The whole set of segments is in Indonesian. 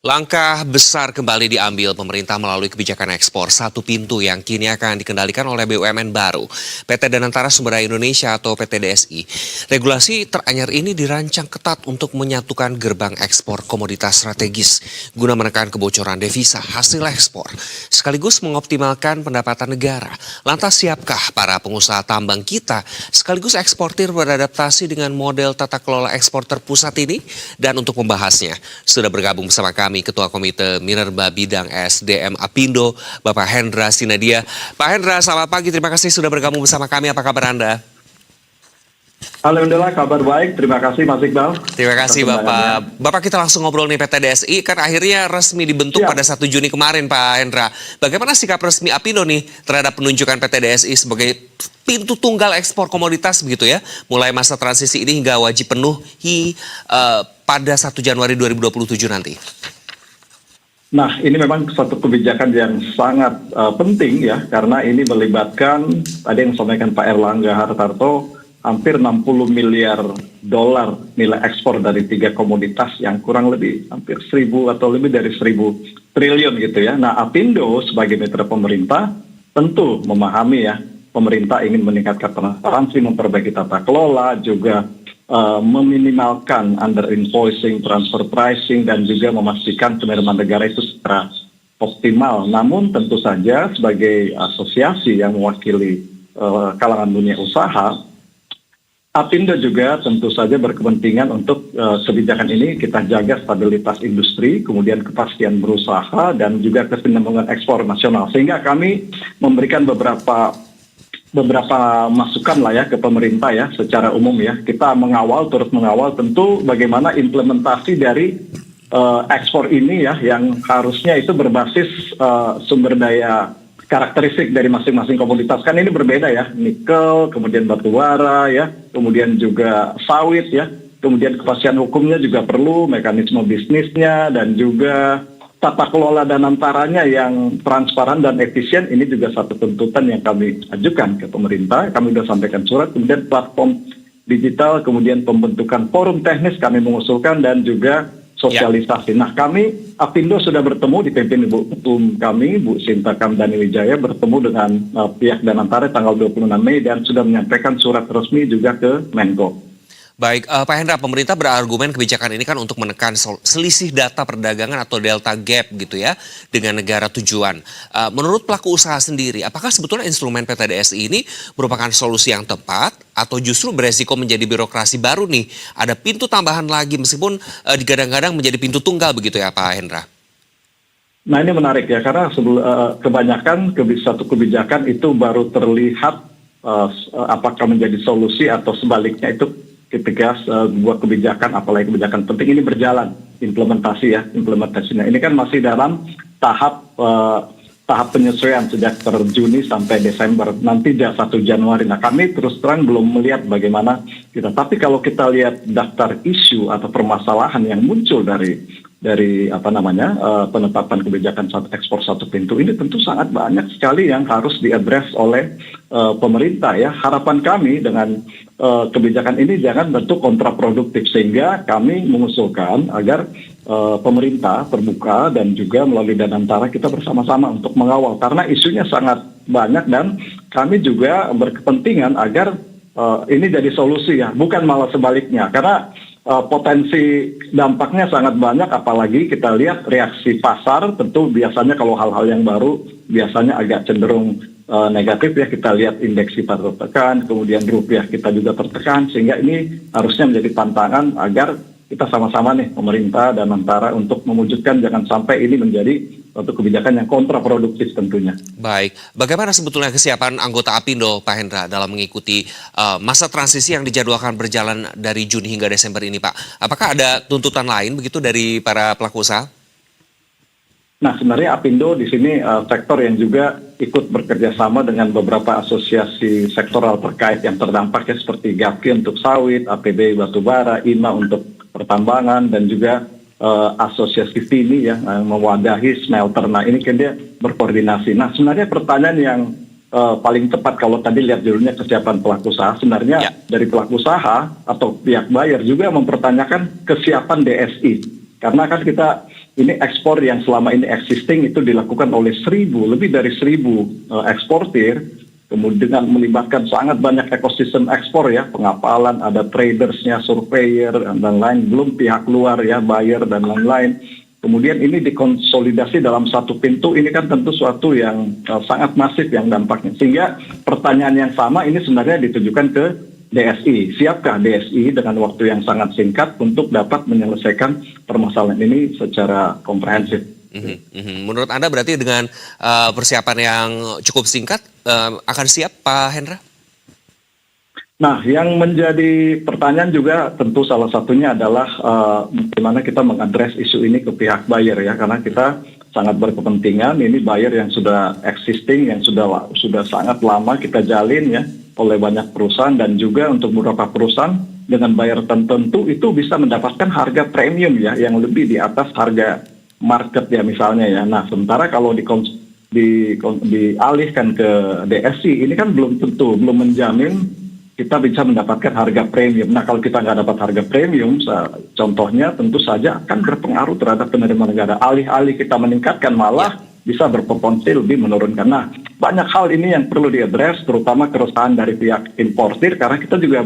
Langkah besar kembali diambil pemerintah melalui kebijakan ekspor satu pintu yang kini akan dikendalikan oleh BUMN baru, PT Danantara Sumber Daya Indonesia atau PT DSI. Regulasi teranyar ini dirancang ketat untuk menyatukan gerbang ekspor komoditas strategis guna menekan kebocoran devisa hasil ekspor, sekaligus mengoptimalkan pendapatan negara. Lantas siapkah para pengusaha tambang kita sekaligus eksportir beradaptasi dengan model tata kelola ekspor terpusat ini? Dan untuk membahasnya, sudah bergabung bersama kami Ketua Komite Minerba Bidang SDM Apindo, Bapak Hendra Sinadia. Pak Hendra, selamat pagi. Terima kasih sudah bergabung bersama kami. Apa kabar Anda? Alhamdulillah kabar baik. Terima kasih Mas Iqbal. Terima kasih Bapak. Bapak, kita langsung ngobrol nih, PT DSI kan akhirnya resmi dibentuk pada 1 Juni kemarin Pak Hendra. Bagaimana sikap resmi Apindo nih terhadap penunjukan PT DSI sebagai pintu tunggal ekspor komoditas begitu ya? Mulai masa transisi ini hingga wajib penuhi pada 1 Januari 2027 nanti. Nah, ini memang satu kebijakan yang sangat penting ya, karena ini melibatkan, tadi yang disampaikan Pak Erlangga Hartarto, hampir 60 miliar dolar nilai ekspor dari 3 komoditas yang kurang lebih hampir 1.000 atau lebih dari 1.000 triliun gitu ya. Nah, Apindo sebagai mitra pemerintah tentu memahami ya, pemerintah ingin meningkatkan transparansi, memperbaiki tata kelola, juga meminimalkan under invoicing, transfer pricing, dan juga memastikan penerimaan negara itu secara optimal. Namun tentu saja sebagai asosiasi yang mewakili kalangan dunia usaha, Apindo juga tentu saja berkepentingan untuk kebijakan ini kita jaga stabilitas industri, kemudian kepastian berusaha, dan juga kesinambungan ekspor nasional. Sehingga kami memberikan beberapa masukan lah ya ke pemerintah ya secara umum ya. Kita turut mengawal tentu bagaimana implementasi dari ekspor ini ya, yang harusnya itu berbasis sumber daya karakteristik dari masing-masing komoditas. Kan ini berbeda ya, nikel, kemudian batu bara ya, kemudian juga sawit ya, kemudian kepastian hukumnya juga perlu, mekanisme bisnisnya, dan juga tata kelola Danantaranya yang transparan dan efisien. Ini juga satu tuntutan yang kami ajukan ke pemerintah. Kami sudah sampaikan surat, kemudian platform digital, kemudian pembentukan forum teknis kami mengusulkan, dan juga sosialisasi. Nah, kami Apindo sudah bertemu, dipimpin Ibu Ketum kami, Bu Sinta Kamdani Wijaya, bertemu dengan pihak Danantara tanggal 26 Mei dan sudah menyampaikan surat resmi juga ke Menko. Baik, Pak Hendra, pemerintah berargumen kebijakan ini kan untuk menekan selisih data perdagangan atau delta gap gitu ya dengan negara tujuan. Menurut pelaku usaha sendiri, apakah sebetulnya instrumen PT DSI ini merupakan solusi yang tepat atau justru beresiko menjadi birokrasi baru nih? Ada pintu tambahan lagi meskipun digadang-gadang menjadi pintu tunggal begitu ya Pak Hendra? Nah, ini menarik ya, karena kebanyakan satu kebijakan itu baru terlihat apakah menjadi solusi atau sebaliknya itu ketika sebuah kebijakan, apalagi kebijakan penting ini berjalan implementasinya. Ini kan masih dalam tahap penyesuaian sejak Juni sampai Desember, nanti 1 Januari. Nah, kami terus terang belum melihat bagaimana kita. Tapi kalau kita lihat daftar isu atau permasalahan yang muncul dari penetapan kebijakan ekspor satu pintu ini, tentu sangat banyak sekali yang harus diadres oleh pemerintah ya. Harapan kami dengan kebijakan ini jangan bentuk kontraproduktif, sehingga kami mengusulkan agar pemerintah terbuka dan juga melalui Danantara kita bersama-sama untuk mengawal, karena isunya sangat banyak dan kami juga berkepentingan agar ini jadi solusi ya, bukan malah sebaliknya, karena potensi dampaknya sangat banyak. Apalagi kita lihat reaksi pasar, tentu biasanya kalau hal-hal yang baru biasanya agak cenderung negatif ya. Kita lihat indeks kita tertekan, kemudian rupiah kita juga tertekan, sehingga ini harusnya menjadi tantangan agar kita sama-sama nih pemerintah dan antara untuk mewujudkan jangan sampai ini menjadi suatu kebijakan yang kontraproduktif tentunya. Baik, bagaimana sebetulnya kesiapan anggota Apindo Pak Hendra dalam mengikuti masa transisi yang dijadwalkan berjalan dari Juni hingga Desember ini Pak? Apakah ada tuntutan lain begitu dari para pelaku usaha? Nah, sebenarnya Apindo di sini sektor yang juga ikut bekerja sama dengan beberapa asosiasi sektoral terkait yang terdampak ya, seperti GAPKI untuk sawit, APB batubara, IMA untuk pertambangan, dan juga asosiasi FINI yang mewadahi smelter. Nah, ini kan dia berkoordinasi. Nah, sebenarnya pertanyaan yang paling tepat kalau tadi lihat judulnya kesiapan pelaku usaha, sebenarnya dari pelaku usaha atau pihak bayar juga mempertanyakan kesiapan DSI. Karena kan kita ini ekspor yang selama ini existing itu dilakukan oleh lebih dari 1.000 eksportir, kemudian dengan melibatkan sangat banyak ekosistem ekspor ya, pengapalan, ada tradersnya, surveyor, dan lain-lain, belum pihak luar ya, buyer, dan lain-lain. Kemudian ini dikonsolidasi dalam satu pintu, ini kan tentu suatu yang sangat masif yang dampaknya. Sehingga pertanyaan yang sama ini sebenarnya ditujukan ke DSI. Siapkah DSI dengan waktu yang sangat singkat untuk dapat menyelesaikan permasalahan ini secara komprehensif? Menurut Anda berarti dengan persiapan yang cukup singkat akan siap, Pak Hendra? Nah, yang menjadi pertanyaan juga tentu salah satunya adalah bagaimana kita mengadres isu ini ke pihak buyer ya, karena kita sangat berkepentingan. Ini buyer yang sudah existing, yang sudah sangat lama kita jalin ya oleh banyak perusahaan, dan juga untuk beberapa perusahaan dengan buyer tertentu itu bisa mendapatkan harga premium ya yang lebih di atas harga market ya misalnya ya. Nah, sementara kalau dialihkan ke DSI ini kan belum menjamin kita bisa mendapatkan harga premium. Nah, kalau kita nggak dapat harga premium, contohnya tentu saja akan berpengaruh terhadap penerimaan negara. Alih-alih kita meningkatkan, malah bisa berpotensi lebih menurunkan. Nah, banyak hal ini yang perlu diadres, terutama keresahan dari pihak importir, karena kita juga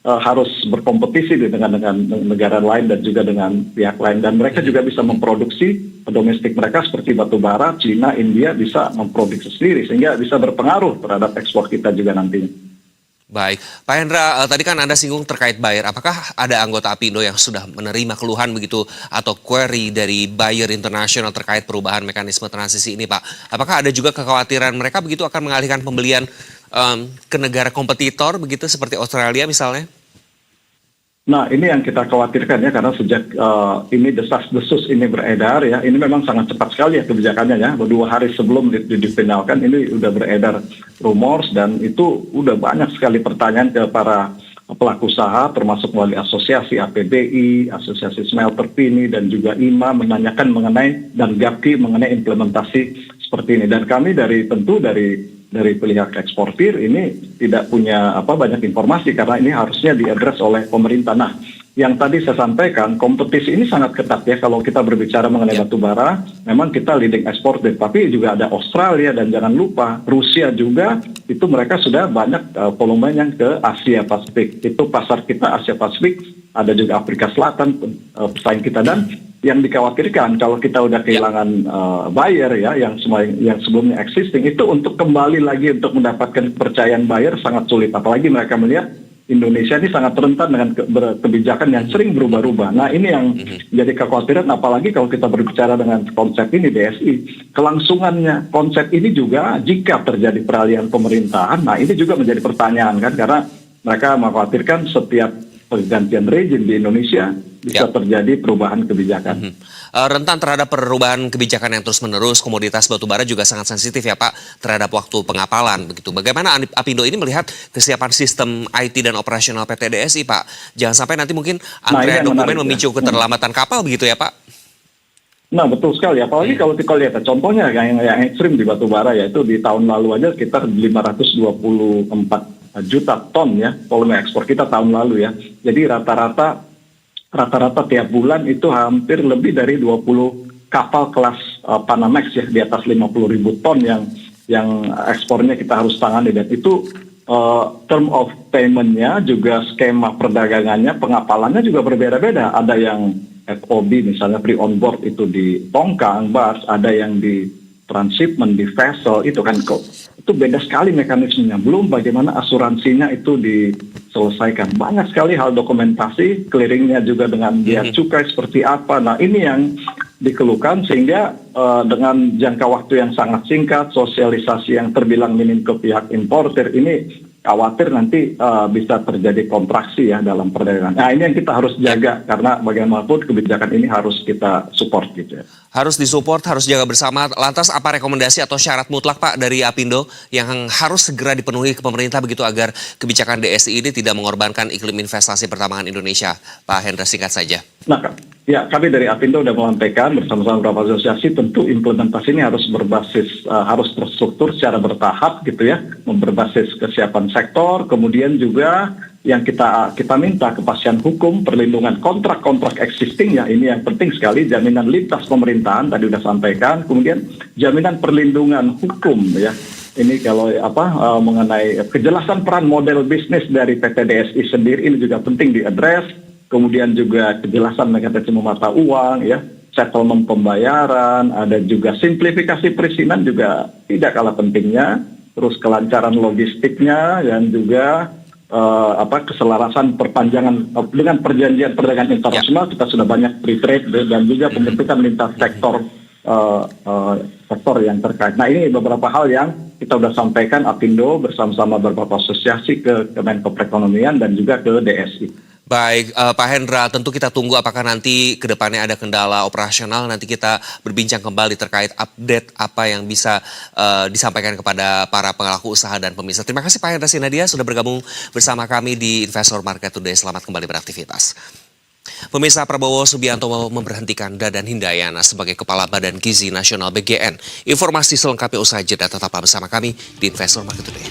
harus berkompetisi dengan negara lain dan juga dengan pihak lain. Dan mereka juga bisa memproduksi domestik mereka seperti batu bara, Cina, India bisa memproduksi sendiri, sehingga bisa berpengaruh terhadap ekspor kita juga nantinya. Baik, Pak Hendra, tadi kan Anda singgung terkait buyer. Apakah ada anggota Apindo yang sudah menerima keluhan begitu atau query dari buyer internasional terkait perubahan mekanisme transisi ini, Pak? Apakah ada juga kekhawatiran mereka begitu akan mengalihkan pembelian ke negara kompetitor begitu seperti Australia misalnya? Nah, ini yang kita khawatirkan ya, karena sejak ini desas-desus ini beredar ya, ini memang sangat cepat sekali ya kebijakannya ya. 2 hari sebelum difinalkan ini udah beredar rumors, dan itu udah banyak sekali pertanyaan ke para pelaku usaha, termasuk melalui asosiasi APBI, asosiasi smelter PINI, dan juga IMA menanyakan mengenai, dan GAPKI mengenai implementasi seperti ini. Dan kami dari pihak eksportir ini tidak punya banyak informasi, karena ini harusnya diadres oleh pemerintah. Nah, yang tadi saya sampaikan, kompetisi ini sangat ketat ya kalau kita berbicara mengenai batu bara. Memang kita leading eksportir, tapi juga ada Australia, dan jangan lupa Rusia juga, itu mereka sudah banyak volume yang ke Asia Pasifik. Itu pasar kita Asia Pasifik, ada juga Afrika Selatan pesaing kita. Dan yang dikhawatirkan kalau kita udah kehilangan buyer ya yang sebelumnya existing, itu untuk kembali lagi untuk mendapatkan kepercayaan buyer sangat sulit, apalagi mereka melihat Indonesia ini sangat rentan dengan kebijakan yang sering berubah-ubah. Nah, ini yang jadi kekhawatiran, apalagi kalau kita berbicara dengan konsep ini DSI, kelangsungannya konsep ini juga jika terjadi peralihan pemerintahan. Nah, ini juga menjadi pertanyaan kan, karena mereka mengkhawatirkan setiap pergantian rejim di Indonesia bisa terjadi perubahan kebijakan. Rentan terhadap perubahan kebijakan yang terus-menerus, komoditas batubara juga sangat sensitif ya Pak terhadap waktu pengapalan begitu. Bagaimana Apindo ini melihat kesiapan sistem IT dan operasional PT DSI Pak? Jangan sampai nanti mungkin antrean dokumen memicu keterlambatan kapal begitu ya Pak? Nah, betul sekali. Apalagi kalau kita lihat contohnya yang ekstrim di batubara, yaitu di tahun lalu aja sekitar 524 juta ton ya volume ekspor kita tahun lalu ya. Jadi rata-rata tiap bulan itu hampir lebih dari 20 kapal kelas Panamax ya, di atas 50.000 ton yang ekspornya kita harus tangani. Dan itu term of payment-nya juga, skema perdagangannya, pengapalannya juga berbeda-beda. Ada yang FOB misalnya free on board itu di tongkang, bars, ada yang di transshipment, di vessel, itu kan itu beda sekali mekanismenya. Belum bagaimana asuransinya itu diselesaikan. Banyak sekali hal dokumentasi, clearingnya juga dengan biaya cukai seperti apa. Nah, ini yang dikeluhkan, sehingga dengan jangka waktu yang sangat singkat, sosialisasi yang terbilang minim ke pihak importer, ini khawatir nanti bisa terjadi kontraksi ya dalam perdagangan. Nah, ini yang kita harus jaga, karena bagaimanapun kebijakan ini harus kita support gitu ya. Harus disupport, harus jaga bersama. Lantas apa rekomendasi atau syarat mutlak Pak dari Apindo yang harus segera dipenuhi ke pemerintah begitu agar kebijakan DSI ini tidak mengorbankan iklim investasi pertambangan Indonesia? Pak Hendra, singkat saja. Nah, ya, kami dari Apindo sudah menyampaikan bersama-sama beberapa asosiasi, tentu implementasi ini harus berbasis, harus terstruktur secara bertahap gitu ya, berbasis kesiapan sektor, kemudian juga yang kita minta kepastian hukum, perlindungan kontrak-kontrak existing ya, ini yang penting sekali, jaminan lintas pemerintahan tadi sudah sampaikan, kemudian jaminan perlindungan hukum ya. Ini kalau mengenai kejelasan peran model bisnis dari PT DSI sendiri ini juga penting diadres, kemudian juga kejelasan mekanisme mata uang ya, settlement pembayaran, ada juga simplifikasi perizinan juga tidak kalah pentingnya, terus kelancaran logistiknya dan juga keselarasan perpanjangan dengan perjanjian perdagangan internasional. Kita sudah banyak free trade dan juga pembentukan lintas sektor sektor yang terkait. Nah, ini beberapa hal yang kita sudah sampaikan Apindo bersama-sama beberapa asosiasi ke Kemenko Perekonomian dan juga ke DSI. Baik, Pak Hendra, tentu kita tunggu apakah nanti ke depannya ada kendala operasional. Nanti kita berbincang kembali terkait update apa yang bisa disampaikan kepada para pelaku usaha dan pemirsa. Terima kasih Pak Hendra Sinadia sudah bergabung bersama kami di Investor Market Today. Selamat kembali beraktivitas. Pemirsa, Prabowo Subianto memberhentikan Dadan Hindayana sebagai Kepala Badan Gizi Nasional BGN. Informasi selengkapnya usai jeda, tetaplah bersama kami di Investor Market Today.